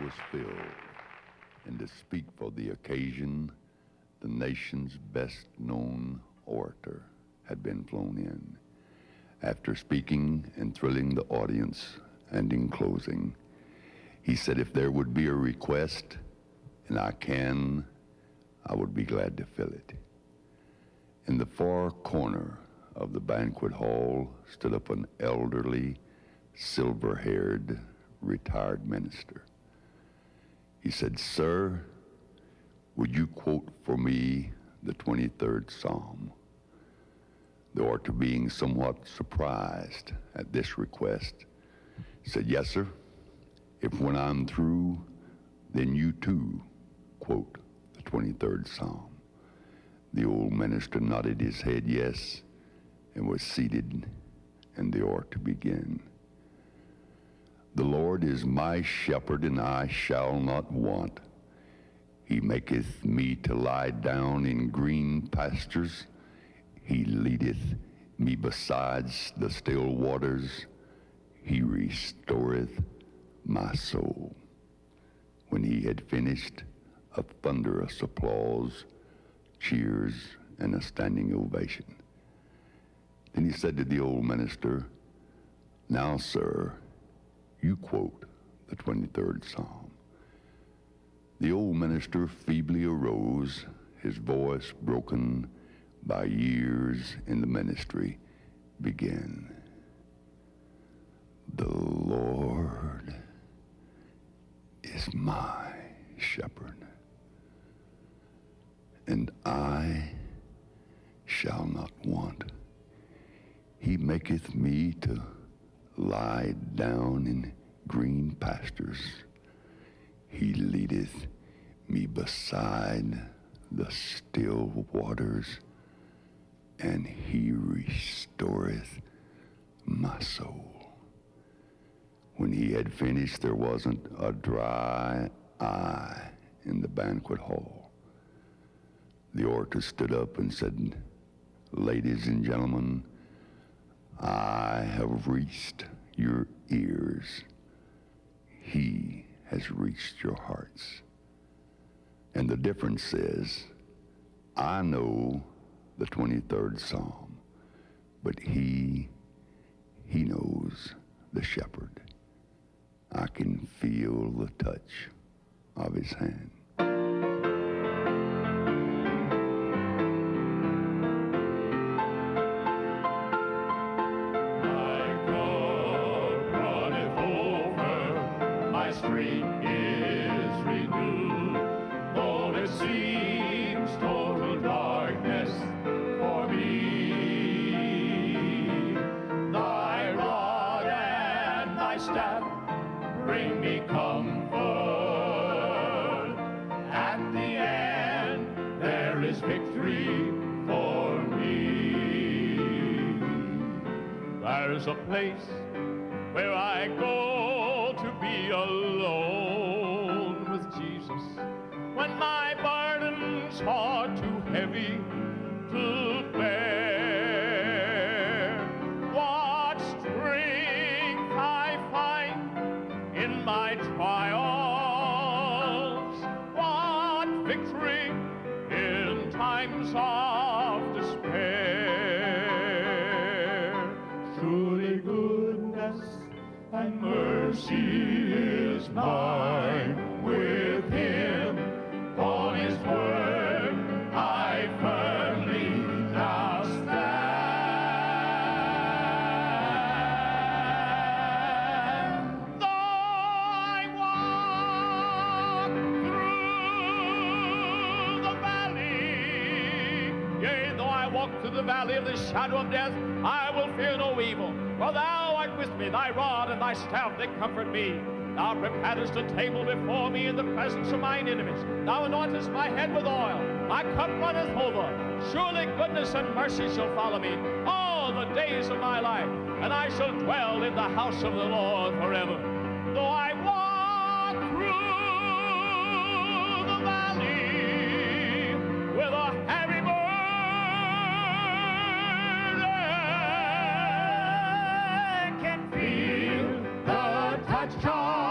was filled, and to speak for the occasion, the nation's best-known orator had been flown in. After speaking and thrilling the audience, and in closing, he said if there would be a request, and I would be glad to fill it. In the far corner of the banquet hall stood up an elderly, silver-haired, retired minister. He said, "Sir, would you quote for me the 23rd Psalm?" The orator, being somewhat surprised at this request, said, "Yes, sir. If when I'm through, then you too quote the 23rd Psalm." The old minister nodded his head yes, and was seated, and the orator began. "The Lord is my shepherd, and I shall not want. He maketh me to lie down in green pastures. He leadeth me beside the still waters. He restoreth my soul." When he had finished, a thunderous applause, cheers, and a standing ovation. Then he said to the old minister, "Now, sir, you quote the 23rd Psalm." The old minister feebly arose, his voice broken by years in the ministry, began. "The Lord is my shepherd, and I shall not want. He maketh me to lie down in green pastures. He leadeth me beside the still waters, and he restoreth my soul." When he had finished, there wasn't a dry eye in the banquet hall. The orator stood up and said, "Ladies and gentlemen, I have reached your ears. He has reached your hearts. And the difference is, I know the 23rd Psalm, but he knows the shepherd. I can feel the touch of his hand." Strength is renewed, though it seems total darkness for me. Thy rod and thy staff bring me comfort. At the end there is victory for me. There's a place where I go to be alone with Jesus when my burdens are too heavy to bear. What strength I find in my trials, what victory in times of despair. Truly goodness and mercy is mine with him. On his word I firmly now stand. Though I walk through the valley, yea, though I walk through the valley of the shadow of death, I will fear no evil, for thou art with me, thy rod and thy staff, they comfort me. Thou preparest a table before me in the presence of mine enemies. Thou anointest my head with oil. My cup runneth over. Surely goodness and mercy shall follow me all the days of my life, and I shall dwell in the house of the Lord forever. Though I walk through the valley with a heavy burden, I can feel the touch of